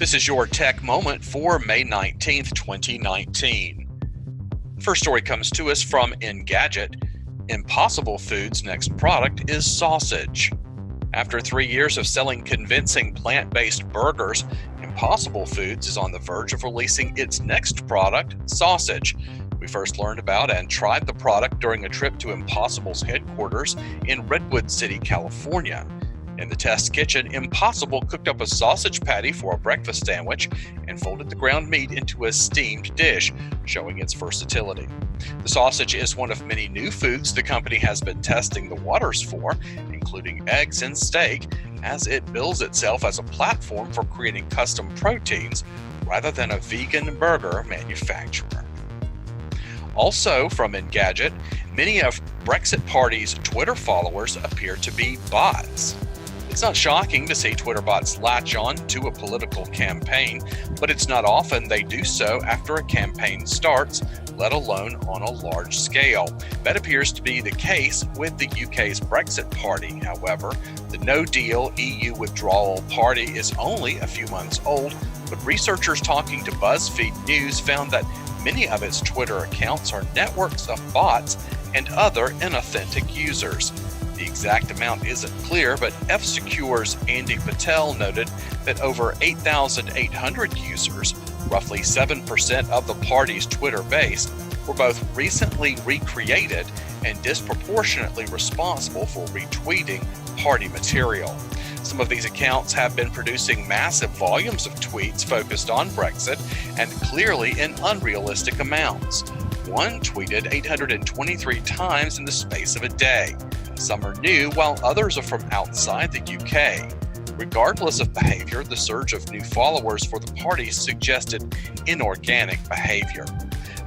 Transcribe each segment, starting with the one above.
This is your tech moment for May 19th, 2019. First story comes to us from Engadget. Impossible Foods' next product is sausage. After 3 years of selling convincing plant-based burgers, Impossible Foods is on the verge of releasing its next product, sausage. We first learned about and tried the product during a trip to Impossible's headquarters in Redwood City, California. In the test kitchen, Impossible cooked up a sausage patty for a breakfast sandwich and folded the ground meat into a steamed dish, showing its versatility. The sausage is one of many new foods the company has been testing the waters for, including eggs and steak, as it bills itself as a platform for creating custom proteins rather than a vegan burger manufacturer. Also from Engadget, many of Brexit Party's Twitter followers appear to be bots. It's not shocking to see Twitter bots latch on to a political campaign, but it's not often they do so after a campaign starts, let alone on a large scale. That appears to be the case with the UK's Brexit Party. However, the no-deal EU withdrawal party is only a few months old, but researchers talking to BuzzFeed News found that many of its Twitter accounts are networks of bots and other inauthentic users. The exact amount isn't clear, but F-Secure's Andy Patel noted that over 8,800 users, roughly 7% of the party's Twitter base, were both recently recreated and disproportionately responsible for retweeting party material. Some of these accounts have been producing massive volumes of tweets focused on Brexit and clearly in unrealistic amounts. One tweeted 823 times in the space of a day. Some are new, while others are from outside the UK. Regardless of behavior, the surge of new followers for the party suggested inorganic behavior.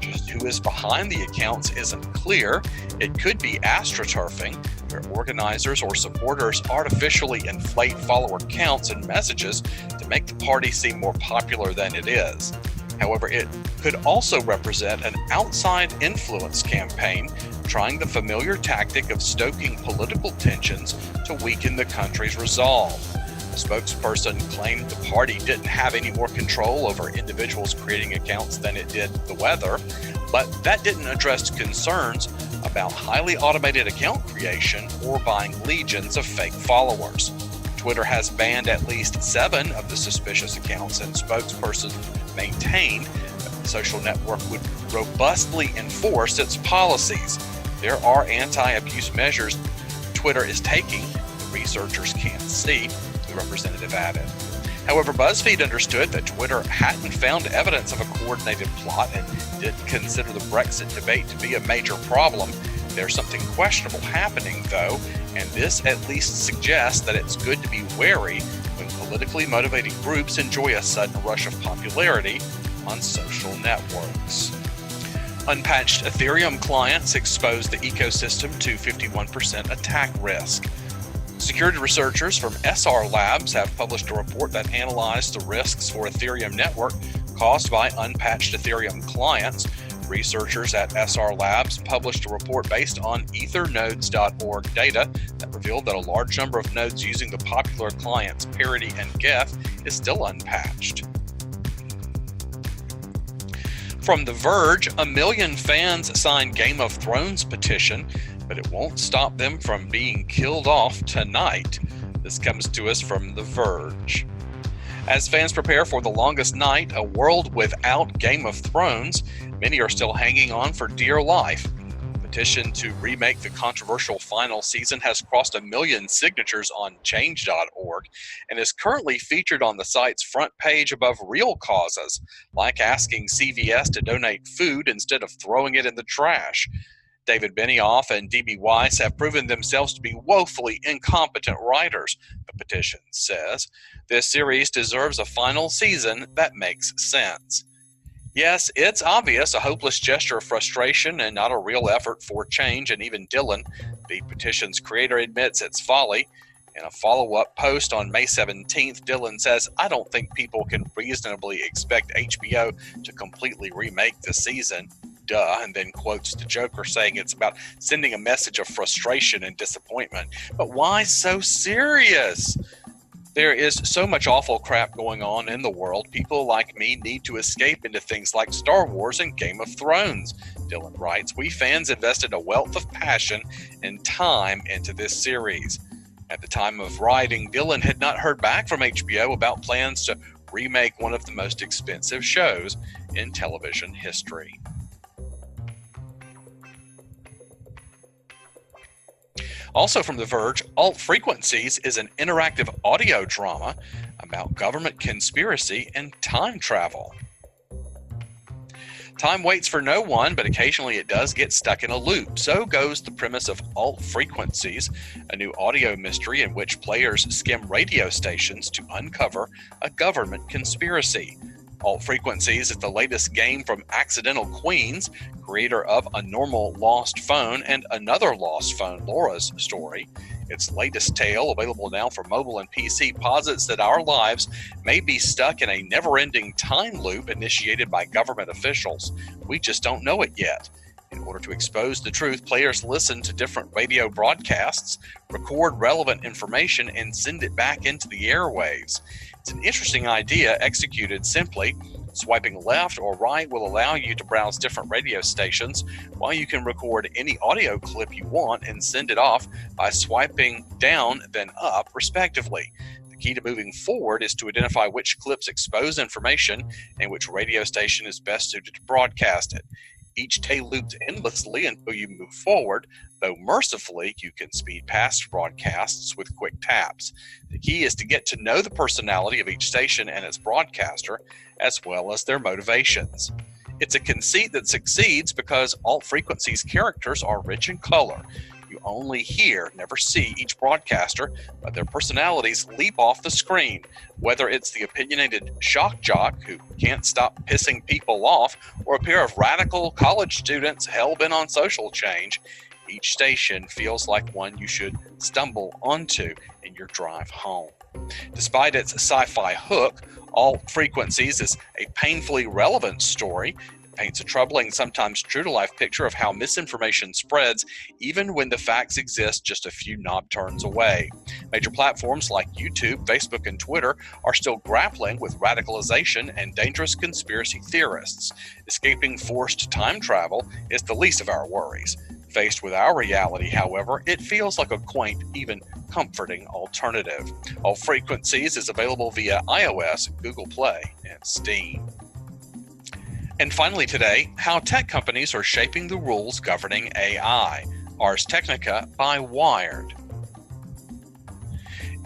Just who is behind the accounts isn't clear. It could be astroturfing, where organizers or supporters artificially inflate follower counts and messages to make the party seem more popular than it is. However, it could also represent an outside influence campaign trying the familiar tactic of stoking political tensions to weaken the country's resolve. A spokesperson claimed the party didn't have any more control over individuals creating accounts than it did the weather, but that didn't address concerns about highly automated account creation or buying legions of fake followers. Twitter has banned at least 7 of the suspicious accounts, and spokesperson maintained that the social network would robustly enforce its policies. There are anti-abuse measures Twitter is taking that researchers can't see, the representative added. However, BuzzFeed understood that Twitter hadn't found evidence of a coordinated plot and didn't consider the Brexit debate to be a major problem. There's something questionable happening, though, and this at least suggests that it's good to be wary when politically motivated groups enjoy a sudden rush of popularity on social networks. Unpatched Ethereum clients expose the ecosystem to 51% attack risk. Security researchers from SR Labs have published a report that analyzed the risks for Ethereum network caused by unpatched Ethereum clients. Researchers at SR Labs published a report based on ethernodes.org data that revealed that a large number of nodes using the popular clients Parity and Geth is still unpatched. From The Verge, 1 million fans signed Game of Thrones petition, but it won't stop them from being killed off tonight. This comes to us from The Verge. As fans prepare for the longest night, a world without Game of Thrones, many are still hanging on for dear life. The petition to remake the controversial final season has crossed 1 million signatures on change.org and is currently featured on the site's front page above real causes, like asking CVS to donate food instead of throwing it in the trash. David Benioff and D.B. Weiss have proven themselves to be woefully incompetent writers, the petition says. This series deserves a final season that makes sense. Yes, it's obvious, a hopeless gesture of frustration and not a real effort for change, and even Dylan, the petition's creator, admits its folly. In a follow-up post on May 17th, Dylan says, "I don't think people can reasonably expect HBO to completely remake the season. Duh," and then quotes the Joker saying it's about sending a message of frustration and disappointment. But why so serious? There is so much awful crap going on in the world, people like me need to escape into things like Star Wars and Game of Thrones. Dylan writes, we fans invested a wealth of passion and time into this series. At the time of writing, Dylan had not heard back from HBO about plans to remake one of the most expensive shows in television history. Also from The Verge, Alt Frequencies is an interactive audio drama about government conspiracy and time travel. Time waits for no one, but occasionally it does get stuck in a loop. So goes the premise of Alt Frequencies, a new audio mystery in which players skim radio stations to uncover a government conspiracy. Alt Frequencies is the latest game from Accidental Queens, creator of A Normal Lost Phone and Another Lost Phone, Laura's Story. Its latest tale, available now for mobile and PC, posits that our lives may be stuck in a never-ending time loop initiated by government officials. We just don't know it yet. In order to expose the truth, players listen to different radio broadcasts, record relevant information, and send it back into the airwaves. It's an interesting idea executed simply. Swiping left or right will allow you to browse different radio stations, while you can record any audio clip you want and send it off by swiping down then up, respectively. The key to moving forward is to identify which clips expose information and which radio station is best suited to broadcast it. Each tale loops endlessly until you move forward, though mercifully you can speed past broadcasts with quick taps. The key is to get to know the personality of each station and its broadcaster, as well as their motivations. It's a conceit that succeeds because Alt Frequencies characters are rich in color. You only hear, never see each broadcaster, but their personalities leap off the screen. Whether it's the opinionated shock jock who can't stop pissing people off, or a pair of radical college students hell-bent on social change, each station feels like one you should stumble onto in your drive home. Despite its sci-fi hook, Alt Frequencies is a painfully relevant story. Paints a troubling, sometimes true-to-life picture of how misinformation spreads even when the facts exist just a few knob turns away. Major platforms like YouTube, Facebook, and Twitter are still grappling with radicalization and dangerous conspiracy theorists. Escaping forced time travel is the least of our worries. Faced with our reality, however, it feels like a quaint, even comforting alternative. Alt Frequencies is available via iOS, Google Play, and Steam. And finally today, how tech companies are shaping the rules governing AI. Ars Technica by Wired.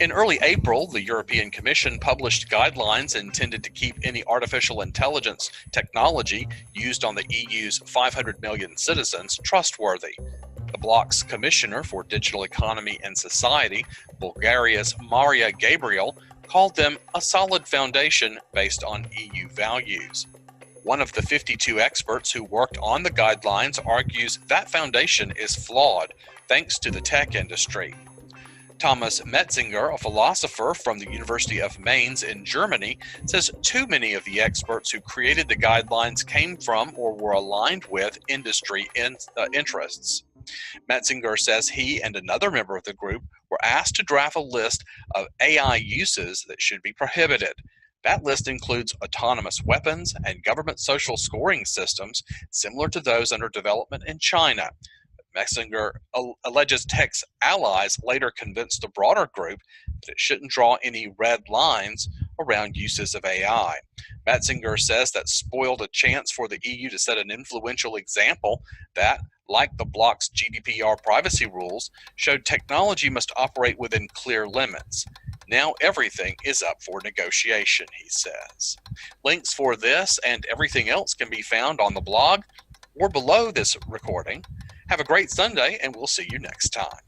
In early April, the European Commission published guidelines intended to keep any artificial intelligence technology used on the EU's 500 million citizens trustworthy. The bloc's Commissioner for Digital Economy and Society, Bulgaria's Mania Gabriel, called them a solid foundation based on EU values. One of the 52 experts who worked on the guidelines argues that foundation is flawed thanks to the tech industry. Thomas Metzinger, a philosopher from the University of Mainz in Germany, says too many of the experts who created the guidelines came from or were aligned with industry interests. Metzinger says he and another member of the group were asked to draft a list of AI uses that should be prohibited. That list includes autonomous weapons and government social scoring systems similar to those under development in China. Metzinger alleges tech's allies later convinced the broader group that it shouldn't draw any red lines around uses of AI. Metzinger says that spoiled a chance for the EU to set an influential example that, like the bloc's GDPR privacy rules, showed technology must operate within clear limits. Now everything is up for negotiation, he says. Links for this and everything else can be found on the blog or below this recording. Have a great Sunday, and we'll see you next time.